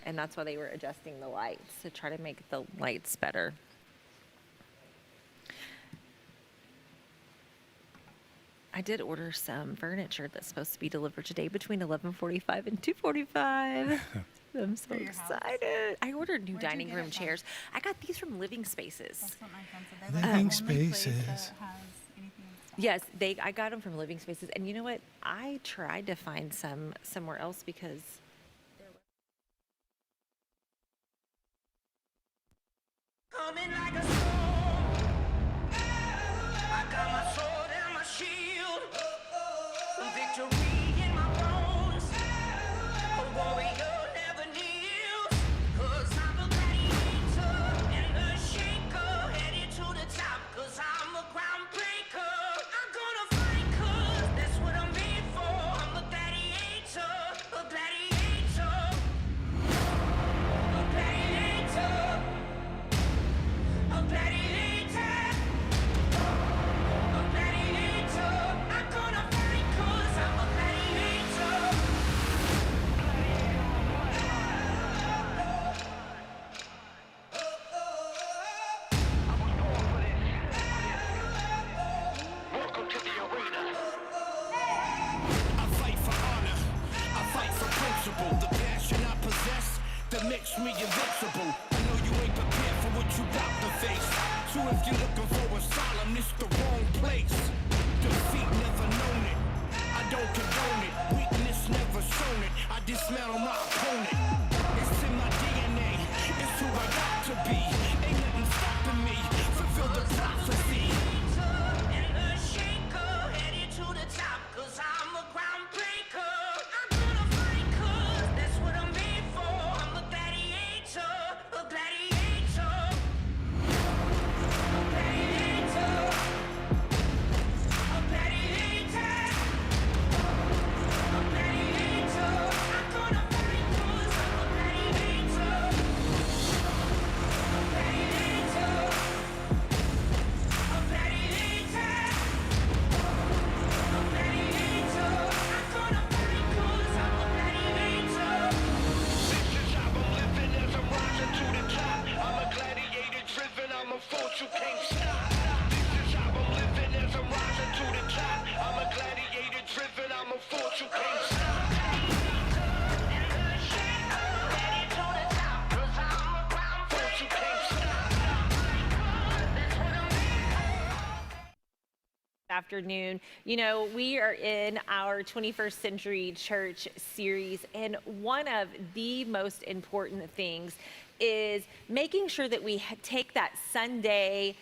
and that's why they were adjusting the lights to try to make the lights better. I did order some furniture that's supposed to be delivered today between 11:45 and 2:45. I'm so excited. I ordered new dining room chairs. I got these from Living Spaces. That's what my friend said. They're Living like the only place Spaces. that has anything in stock. Yes, I got them from Living Spaces. And you know what? I tried to find some somewhere else because Coming like a storm. I got my sword and my shield. Victory in my bones. A warrior never kneels. 'Cause I'm a gladiator and a shaker. Headed to the top 'cause I'm a groundbreaker. I'm gonna fight 'cause that's what I'm made for. I'm a gladiator. A gladiator. A gladiator. A gladiator, a gladiator. I'm gonna fight 'cause I'm a gladiator. Welcome to the arena. I fight for honor. I fight for principle. The passion I possess that makes me invincible. I know you ain't prepared for what you about to face. So if you're looking for asylum, it's the wrong place. Defeat never known it. I don't condone it. Weakness never shown it. I dismantle my opponent. It's in my DNA. It's who I got to be. Ain't nothing stopping me. Fulfill the prophecy. And a shaker headed to the top 'cause I'm a groundbreaker. I'm gonna fight 'cause that's what I'm made for. I'm a gladiator, a gladiator. A gladiator. A gladiator. A gladiator. I'm gonna fight 'cause I'm a gladiator. A gladiator. A gladiator. A gladiator. I'm gonna fight 'cause I'm a gladiator. This is how I'm living as I'm rising to the top. I'm a gladiator driven, I'm a force you can't stop. This is how I'm living as I'm rising to the top. I'm a gladiator driven, I'm a force you can't stop. Force you can't stop. afternoon. You know, we are in our 21st Century Church series, and one of the most important things is making sure that we take that Sunday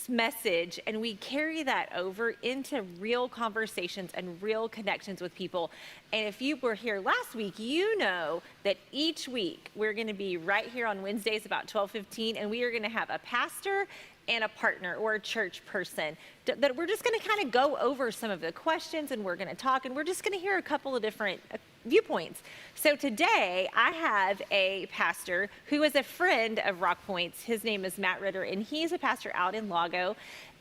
message and we carry that over into real conversations and real connections with people. And if you were here last week, you know that each week we're going to be right here on Wednesdays about 12:15, and we are going to have a pastor and a partner or a church person that we're just going to kind of go over some of the questions, and we're going to talk, and we're just going to hear a couple of different viewpoints. So today I have a pastor who is a friend of Rock Point's. His name is Matt Ritter, and he's a pastor out in Lago.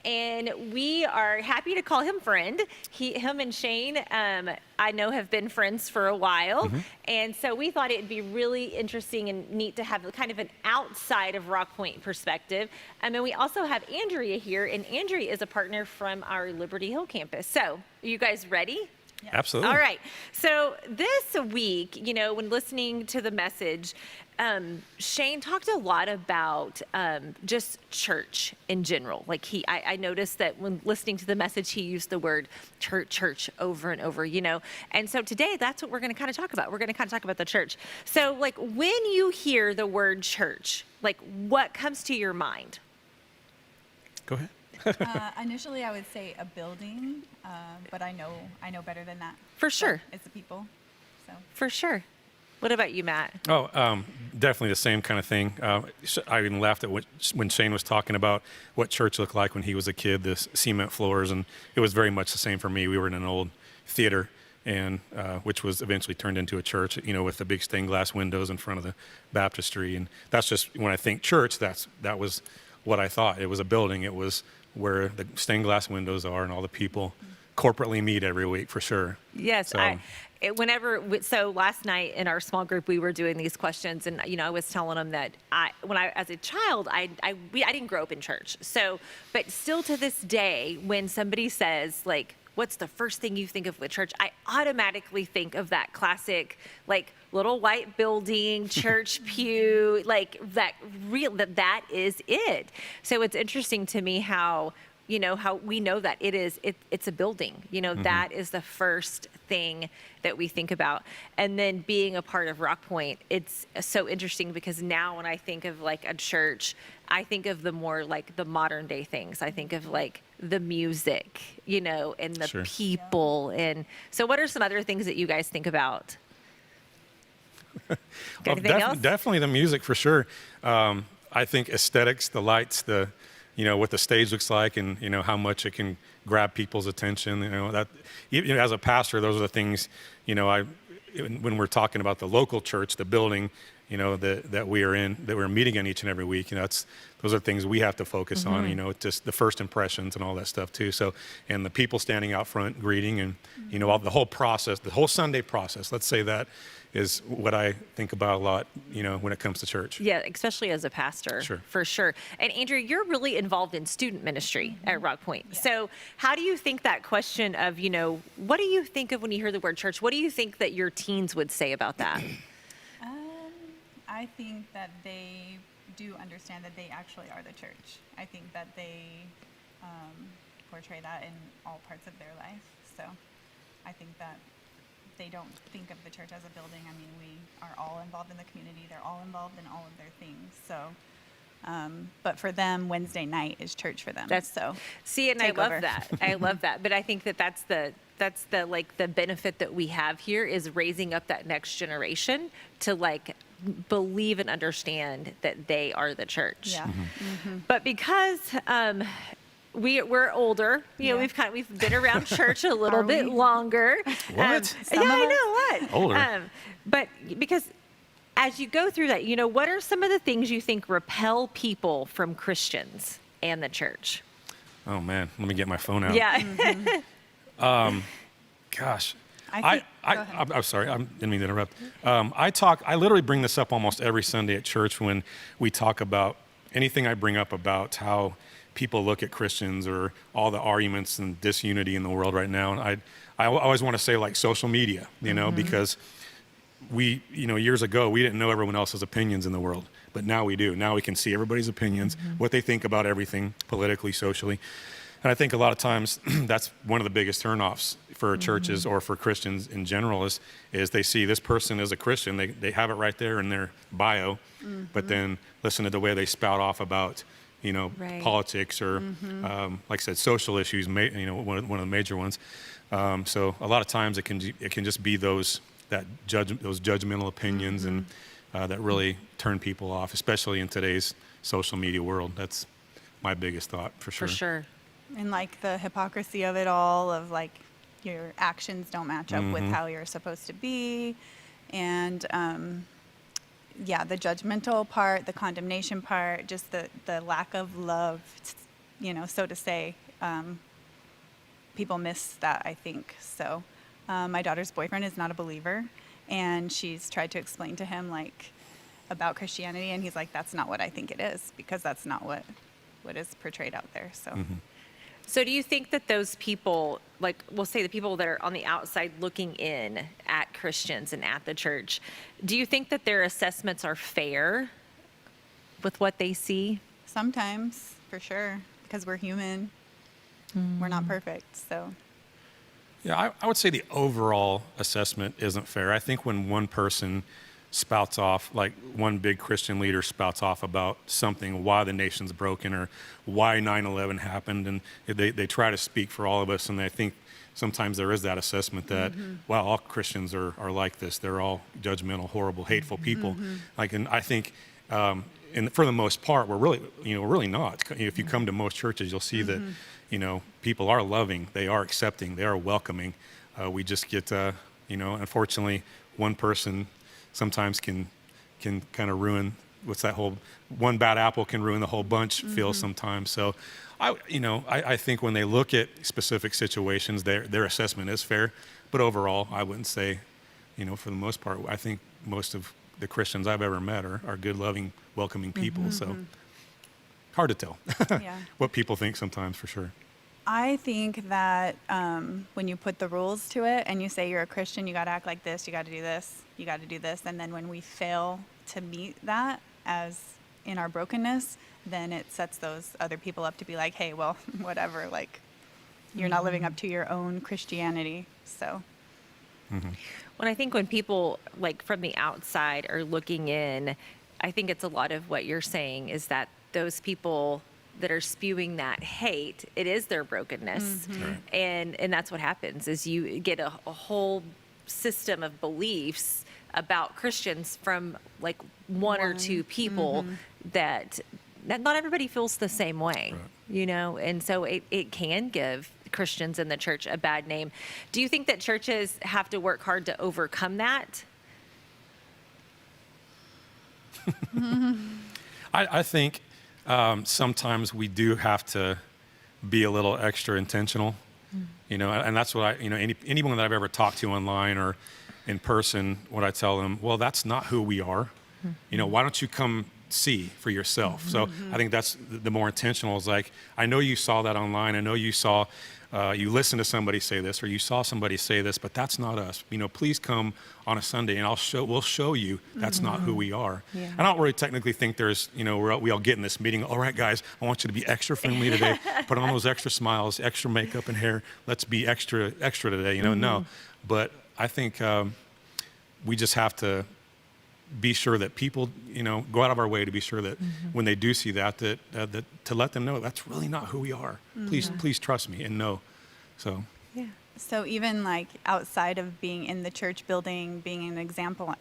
And we are happy to call him friend. Him and Shane, I know, have been friends for a while. And so we thought it'd be really interesting and neat to have kind of an outside of Rock Point perspective. And then we also have Andrea here, and Andrea is a partner from our Liberty Hill campus. So are you guys ready? Yeah. Absolutely. All right. So this week, you know, when listening to the message, Shane talked a lot about just church in general. Like I noticed that when listening to the message, he used the word church over and over, you know. And so today, that's what we're going to kind of talk about. We're going to kind of talk about the church. So like when you hear the word church, like what comes to your mind? Go ahead. Initially, I would say a building, but I know better than that. For So sure. it's the people. So For sure. What about you, Matt? Oh, definitely the same kind of thing. I even laughed at when Shane was talking about what church looked like when he was a kid, the cement floors, and it was very much the same for me. We were in an old theater, and which was eventually turned into a church, you know, with the big stained glass windows in front of the baptistry. And that's just, when I think church, that was what I thought. It was a building. It was where the stained glass windows are and all the people corporately meet every week, for sure. Yes, So- So last night in our small group, we were doing these questions, and I was telling them that as a child, I didn't grow up in church. So, but still to this day, when somebody says like, "What's the first thing you think of with church?" I automatically think of that classic like little white building, church pew, like that is it. So it's interesting to me how we know that it's a building, that is the first thing that we think about. And then being a part of Rock Point, it's so interesting because now when I think of like a church, I think of the more like the modern day things. I think of like the music, and the Sure. people. And so what are some other things that you guys think about? Well, Anything else? definitely the music for sure. I think aesthetics, the lights, what the stage looks like, and how much it can grab people's attention. That as a pastor, those are the things. When we're talking about the local church, the building, that we are in, that we're meeting in each and every week. Those are things we have to focus on. Just the first impressions and all that stuff too. So, and the people standing out front greeting, and all the whole process, the whole Sunday process. Let's say that is what I think about a lot, when it comes to church. Yeah, especially as a pastor, Sure. For sure. And Andrea, you're really involved in student ministry at Rock Point. Yeah. So how do you think that question of, what do you think of when you hear the word church? What do you think that your teens would say about that? I think that they do understand that they actually are the church. I think that they portray that in all parts of their life. So I think that they don't think of the church as a building. I mean, we are all involved in the community. They're all involved in all of their things. So, but for them, Wednesday night is church for them. See, and I love that. I love that. But I think that's the like the benefit that we have here is raising up that next generation to like believe and understand that they are the church. Yeah. Mm-hmm. But because we're older, we've been around church a little bit longer. What? I know what. Older. But because as you go through that, what are some of the things you think repel people from Christians and the church? Oh man, let me get my phone out. Yeah. Gosh. Go ahead. I'm sorry, I didn't mean to interrupt. I literally bring this up almost every Sunday at church when we talk about anything I bring up about how people look at Christians or all the arguments and disunity in the world right now. And I always want to say like social media, because we, years ago, we didn't know everyone else's opinions in the world, but now we do. Now we can see everybody's opinions, what they think about everything politically, socially. And I think a lot of times that's one of the biggest turnoffs for churches or for Christians in general is they see this person as a Christian. They have it right there in their bio, but then listen to the way they spout off about, Right. politics or, like I said, social issues, one of the major ones. So a lot of times it can just be those judgmental opinions and that really turn people off, especially in today's social media world. That's my biggest thought for sure. For sure. And like the hypocrisy of it all, of like your actions don't match up with how you're supposed to be. And the judgmental part, the condemnation part, just the lack of love, so to say. People miss that, I think. So my daughter's boyfriend is not a believer, and she's tried to explain to him like about Christianity, and he's like, that's not what I think it is, because that's not what is portrayed out there. So. So do you think that those people, like we'll say the people that are on the outside looking in at Christians and at the church, do you think that their assessments are fair with what they see? Sometimes, for sure, because we're human. We're not perfect, so. Yeah, I would say the overall assessment isn't fair. I think when one person spouts off, like one big Christian leader spouts off about something, why the nation's broken or why 9/11 happened, and they try to speak for all of us, and I think sometimes there is that assessment that, wow, all Christians are like this. They're all judgmental, horrible, hateful people. And I think, and for the most part, we're really not. If you come to most churches, you'll see that, people are loving, they are accepting, they are welcoming. We just get, unfortunately, one person sometimes can kind of ruin, one bad apple can ruin the whole bunch feel sometimes. So I think when they look at specific situations, their assessment is fair. But overall, I wouldn't say, for the most part, I think most of the Christians I've ever met are good, loving, welcoming people. So hard to tell Yeah. what people think sometimes, for sure. I think that when you put the rules to it and you say you're a Christian, you got to act like this, you got to do this, you got to do this. And then when we fail to meet that as in our brokenness, then it sets those other people up to be like, hey, well, whatever, like you're not living up to your own Christianity. So. When I think when people like from the outside are looking in, I think it's a lot of what you're saying is that those people that are spewing that hate, it is their brokenness. Right. And that's what happens is you get a whole system of beliefs about Christians from like one or two people that not everybody feels the same way, Right. and so it can give Christians in the church a bad name. Do you think that churches have to work hard to overcome that? I think sometimes we do have to be a little extra intentional, and that's what anyone that I've ever talked to online or in person, what I tell them, well, that's not who we are. Why don't you come see for yourself? So I think that's the more intentional is like, I know you saw that online. I know you saw, you listened to somebody say this, or you saw somebody say this, but that's not us. Please come on a Sunday and we'll show you that's not who we are. Yeah. I don't really technically think there's, we all get in this meeting. All right, guys, I want you to be extra friendly today. Put on those extra smiles, extra makeup and hair. Let's be extra today. No, but I think we just have to be sure that people, go out of our way to be sure that when they do see that to let them know that's really not who we are. Please trust me and know. So. Yeah. So even like outside of being in the church building, being an example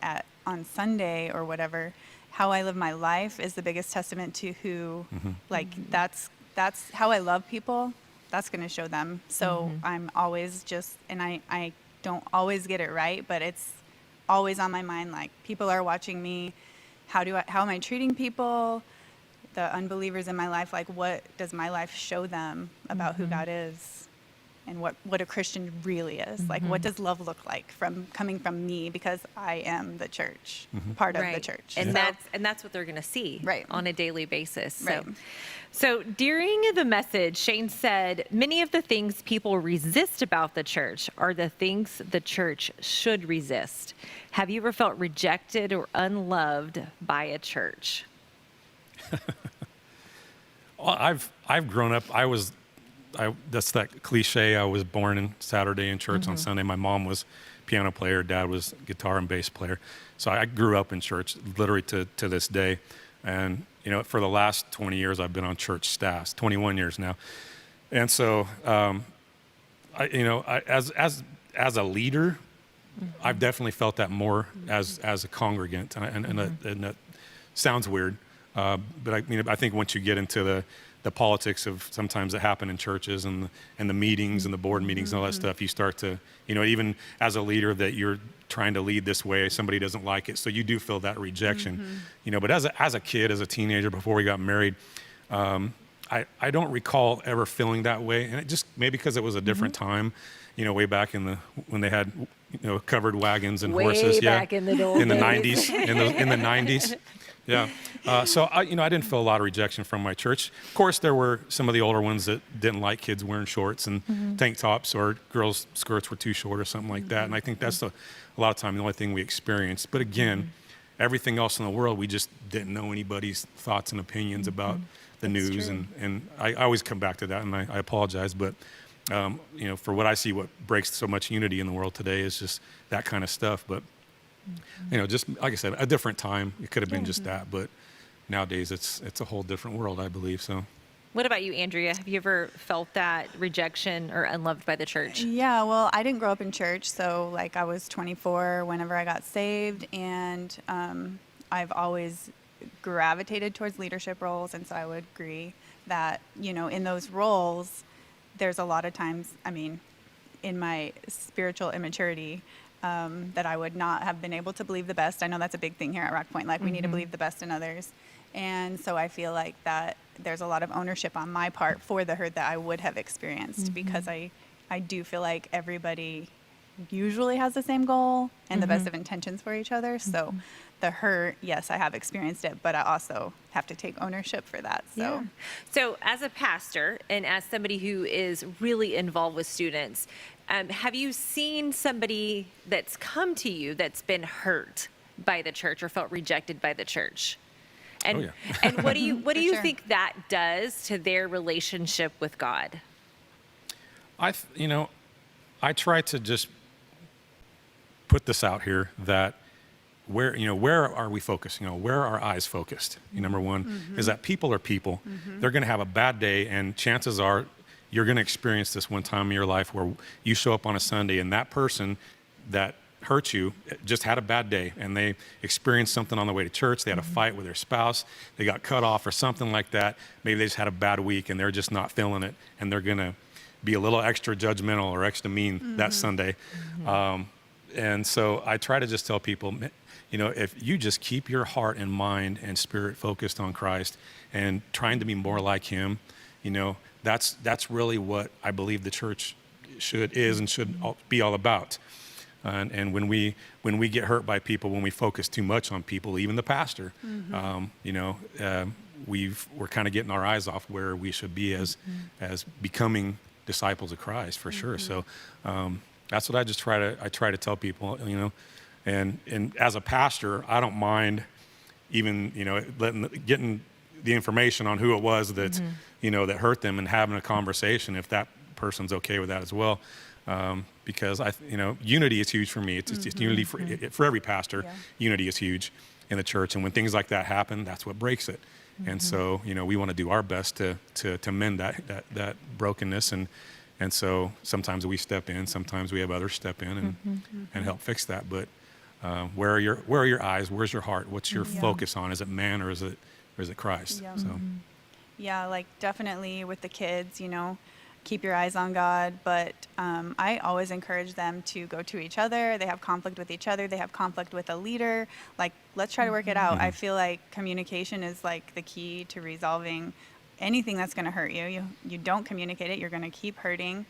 on Sunday or whatever, how I live my life is the biggest testament to who, like that's how I love people. That's going to show them. So I'm always and I don't always get it right, but it's always on my mind. Like people are watching me. How am I treating people? The unbelievers in my life, like what does my life show them about who God is? And what a Christian really is. Like, what does love look like coming from me, because I am the church, part of the church. And So- that's what they're going to see Right. on a daily basis. Right. So during the message, Shane said, many of the things people resist about the church are the things the church should resist. Have you ever felt rejected or unloved by a church? Well, I've grown up. That's that cliche. I was born in Saturday in church on Sunday. My mom was piano player. Dad was guitar and bass player. So I grew up in church, literally to this day. And for the last 20 years, I've been on church staffs. 21 years now. And so, as a leader, I've definitely felt that more as a congregant, and that sounds weird, but I think once you get into the politics of sometimes that happen in churches and the meetings and the board meetings and all that stuff, you start to, even as a leader that you're trying to lead this way, somebody doesn't like it, so you do feel that rejection, But as a kid, as a teenager, before we got married, I don't recall ever feeling that way, and it just maybe because it was a different time, way back when they had covered wagons and horses, back in the old in the days. 90s, in the 90s. Yeah. So I didn't feel a lot of rejection from my church. Of course, there were some of the older ones that didn't like kids wearing shorts and tank tops, or girls' skirts were too short or something like that. And I think that's a lot of time the only thing we experienced. But again, everything else in the world, we just didn't know anybody's thoughts and opinions about the news. true. And I always come back to that, and I apologize. But, for what I see, what breaks so much unity in the world today is just that kind of stuff. But, just like I said, a different time. It could have been just that. But nowadays, it's a whole different world, I believe. So. What about you, Andrea? Have you ever felt that rejection or unloved by the church? Yeah, well, I didn't grow up in church, so like I was 24 whenever I got saved, and I've always gravitated towards leadership roles, and so I would agree that, in those roles, there's a lot of times, in my spiritual immaturity, that I would not have been able to believe the best. I know that's a big thing here at Rock Point, like we need to believe the best in others. And so I feel like that there's a lot of ownership on my part for the hurt that I would have experienced, because I do feel like everybody usually has the same goal and the best of intentions for each other. So the hurt, yes, I have experienced it, but I also have to take ownership for that. So Yeah. So, as a pastor and as somebody who is really involved with students, have you seen somebody that's come to you that's been hurt by the church or felt rejected by the church? And, Oh, yeah. and what do you For sure. think that does to their relationship with God? I try to just put this out here that where are we focused? Where are our eyes focused? Number one is that people are people. They're going to have a bad day, and chances are you're going to experience this one time in your life where you show up on a Sunday and that person that hurt you just had a bad day and they experienced something on the way to church. They had a fight with their spouse. They got cut off or something like that. Maybe they just had a bad week and they're just not feeling it, and they're going to be a little extra judgmental or extra mean that Sunday. And so I try to just tell people, if you just keep your heart and mind and spirit focused on Christ and trying to be more like him, that's really what I believe the church should be all about. And when we get hurt by people, when we focus too much on people, even the pastor, we're kind of getting our eyes off where we should be as becoming disciples of Christ, for sure. So that's what I try to tell people, and as a pastor, I don't mind even getting the information on who it was that that hurt them and having a conversation if that person's okay with that as well. Because unity is huge for me. It's unity for every pastor. Yeah. Unity is huge in the church, and when things like that happen, that's what breaks it. And so we want to do our best to mend that brokenness, and so sometimes we step in, sometimes we have others step in and help fix that. But where are your eyes? Where's your heart? What's your focus on? Is it man or is it Christ? Yeah. So. Yeah, like definitely with the kids, keep your eyes on God. But I always encourage them to go to each other. They have conflict with each other. They have conflict with a leader. Like, let's try to work it out. I feel like communication is like the key to resolving anything that's going to hurt you. You don't communicate it, you're going to keep hurting.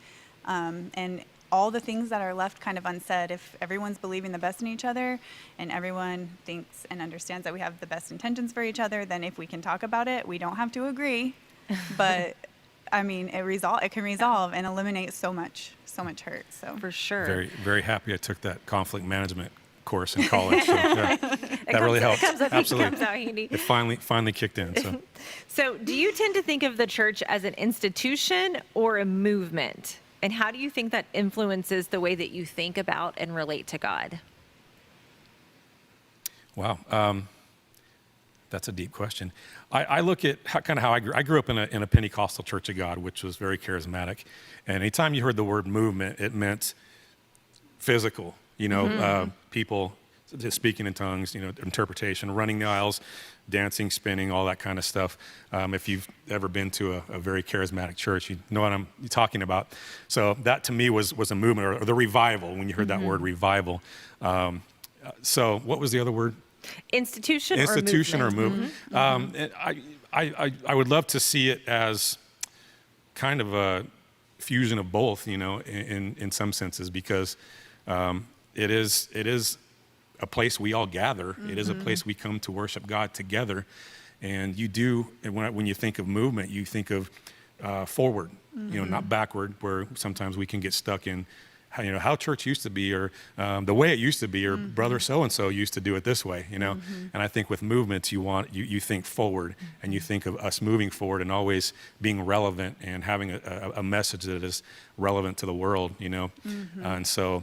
And all the things that are left kind of unsaid, if everyone's believing the best in each other and everyone thinks and understands that we have the best intentions for each other, then if we can talk about it, we don't have to agree. But I mean, it can resolve and eliminate so much hurt. So For sure. Very, very happy I took that conflict management course in college. So, that really helped. Absolutely. It comes out handy. It finally kicked in. So. So, do you tend to think of the church as an institution or a movement? And how do you think that influences the way that you think about and relate to God? Wow. That's a deep question. I look at how I grew up in a Pentecostal Church of God, which was very charismatic. And anytime you heard the word movement, it meant physical, people just speaking in tongues, interpretation, running the aisles, dancing, spinning, all that kind of stuff. If you've ever been to a very charismatic church, you know what I'm talking about. So that to me was a movement, or the revival, when you heard that word revival. So what was the other word? Institution or movement. And I would love to see it as kind of a fusion of both, in some senses, because it is a place we all gather. It is a place we come to worship God together. And when you think of movement, you think of forward, not backward, where sometimes we can get stuck in how church used to be, or the way it used to be, or brother so-and-so used to do it this way, And I think with movements, you think forward, and you think of us moving forward and always being relevant and having a message that is relevant to the world, And so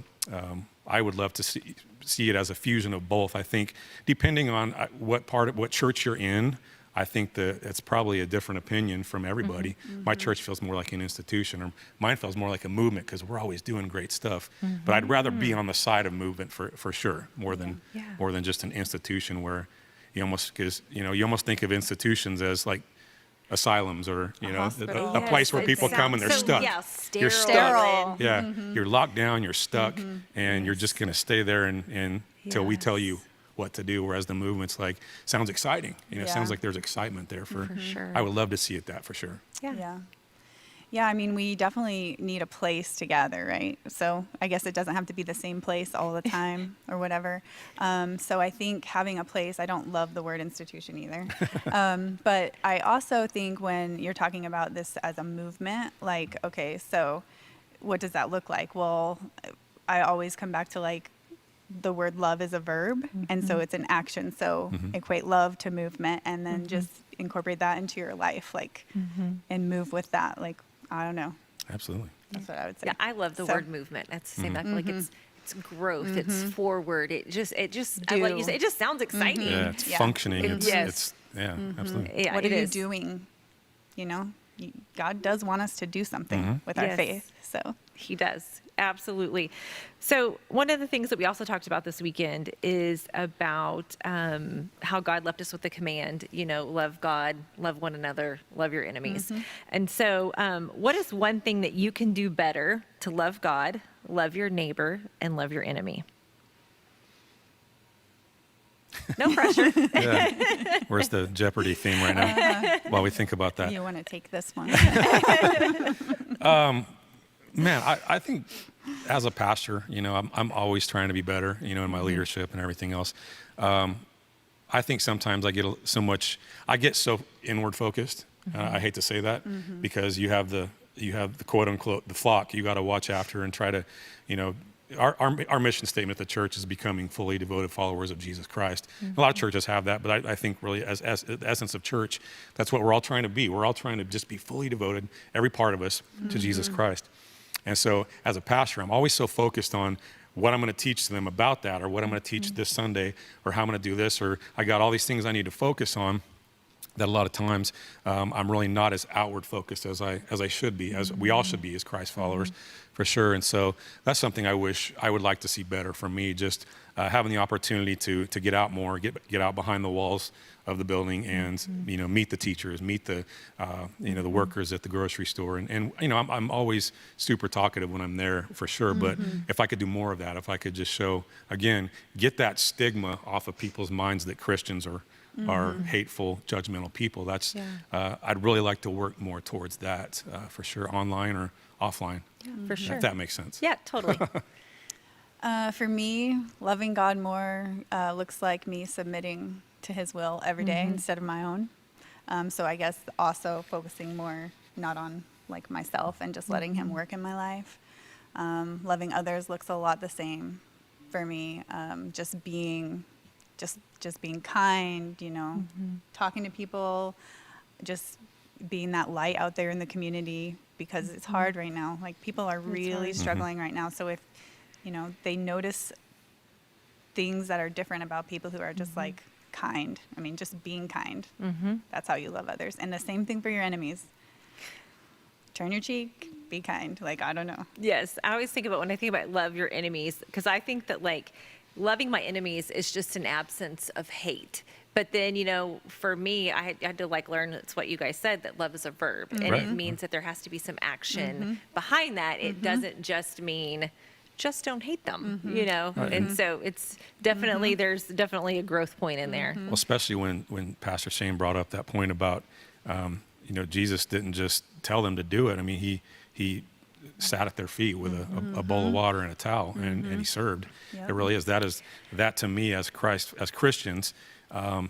I would love to see it as a fusion of both. I think depending on what church you're in, I think that it's probably a different opinion from everybody. My church feels more like an institution, or mine feels more like a movement, because we're always doing great stuff. But I'd rather be on the side of movement for sure, more than just an institution where you almost think of institutions as like asylums, or hospital. a place where people come and they're stuck. You're stuck. Yeah, you're locked down. You're stuck, and you're just going to stay there until we tell you what to do. Whereas the movement's sounds exciting. Sounds like there's excitement there. For sure. I would love to see it that for sure. Yeah. Yeah, I mean, we definitely need a place to gather, right? So I guess it doesn't have to be the same place all the time or whatever. So I think having a place, I don't love the word institution either. But I also think when you're talking about this as a movement, like, okay, so what does that look like? Well, I always come back to like, the word love is a verb, and so it's an action. So equate love to movement, and then just incorporate that into your life, like, and move with that. Like, I don't know. Absolutely. That's what I would say. Yeah, I love the So- word movement. That's the same. I feel like it's growth. It's forward. It just I like you Do. say, it just sounds exciting. Yeah, it's Yeah. functioning. Yes. It's yeah, absolutely. Yeah, What are it you is. doing? You know, God does want us to do something with our Yes. faith. So He does. Absolutely. So one of the things that we also talked about this weekend is about how God left us with the command, love God, love one another, love your enemies. And so what is one thing that you can do better to love God, love your neighbor, and love your enemy? No pressure. Yeah. Where's the Jeopardy theme right now? While we think about that. you want to take this one? Man, I think as a pastor, I'm always trying to be better, in my leadership and everything else. I think sometimes I get so inward focused. I hate to say that because you have the quote unquote the flock you got to watch after and try to, our mission statement at the church is becoming fully devoted followers of Jesus Christ. A lot of churches have that, but I think really as the essence of church, that's what we're all trying to be. We're all trying to just be fully devoted, every part of us, to Jesus Christ. And so as a pastor, I'm always so focused on what I'm going to teach them about that, or what I'm going to teach this Sunday, or how I'm going to do this, or I got all these things I need to focus on, that a lot of times I'm really not as outward focused as I should be, as we all should be as Christ followers, for sure. And so that's something I wish I would like to see better from me, just having the opportunity to get out more, get out behind the walls of the building and meet the teachers, meet the the workers at the grocery store, and I'm always super talkative when I'm there, for sure. But if I could do more of that, if I could just show, again, get that stigma off of people's minds that Christians are hateful, judgmental people. That's I'd really like to work more towards that, for sure, online or offline. For sure. If that makes sense. Yeah, totally. For me, loving God more looks like me submitting to His will every day instead of my own. So I guess also focusing more not on like myself and just letting Him work in my life. Loving others looks a lot the same for me. Just being kind, talking to people, just being that light out there in the community, because it's hard right now. Like, people are really struggling right now. So if they notice things that are different about people who are just like kind. I mean, just being kind. That's how you love others. And the same thing for your enemies. Turn your cheek, be kind. Like, I don't know. Yes, I always think about when I think about love your enemies, because I think that like loving my enemies is just an absence of hate. But then, for me, I had to like learn, it's what you guys said, that love is a verb. And Right. it means that there has to be some action behind that. It doesn't just mean, just don't hate them, And so it's definitely, there's definitely a growth point in there. Well, especially when Pastor Shane brought up that point about, Jesus didn't just tell them to do it. I mean, he sat at their feet with a bowl of water and a towel, and he served. Yep. It really is. That to me, as Christians,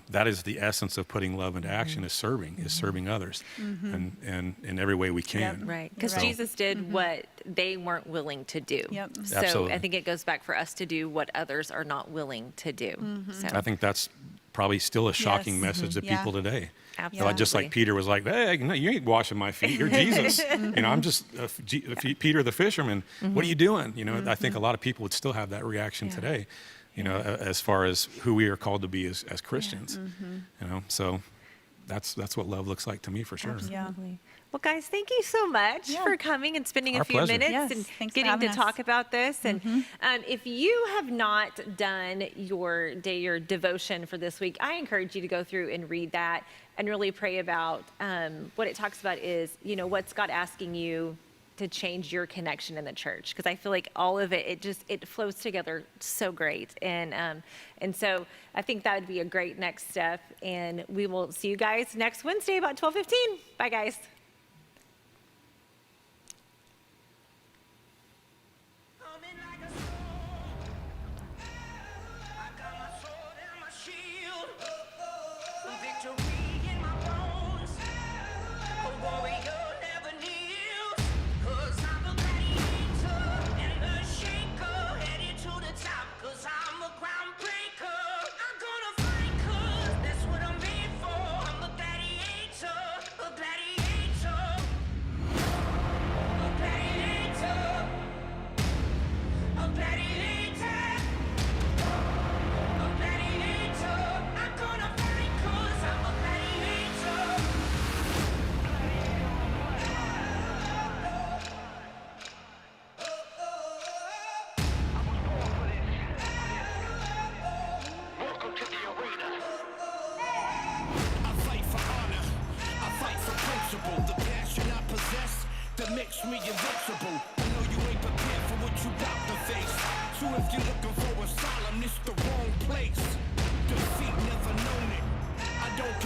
that is the essence of putting love into action, is serving others, and in every way we can. Right, because Right. Jesus did what they weren't willing to do. Yep. So Absolutely. I think it goes back for us to do what others are not willing to do. So I think that's probably still a shocking Yes. message to Yeah. people today. absolutely. Just like Peter was like, hey, no, you ain't washing my feet. You're Jesus. I'm just Peter the fisherman. What are you doing? I think a lot of people would still have that reaction today, as far as who we are called to be as Christians. So that's what love looks like to me, for sure. Yeah. Absolutely. Well, guys, thank you so much Yeah. for coming and spending Our a few pleasure. minutes Yes, and thanks for getting to having us. talk about this. And if you have not done your devotion for this week, I encourage you to go through and read that and really pray about what it talks about is, what's God asking you to change your connection in the church, because I feel like all of it it flows together so great, and so I think that would be a great next step. And we will see you guys next Wednesday about 12:15. Bye, guys. warrior never kneels. 'Cause I'm a gladiator and a shaker, headed to the top. 'Cause I'm a groundbreaker. I'm gonna fight 'cause that's what I'm made for. I'm a gladiator, a gladiator, a gladiator, a gladiator, a gladiator. I'm gonna fight 'cause I'm a gladiator. Welcome to the arena. I fight for honor. I fight for principle. The passion I possess that makes me invincible. I know you ain't prepared for what you about to face. So if you're looking for asylum, this the wrong place. Defeat never known it. I don't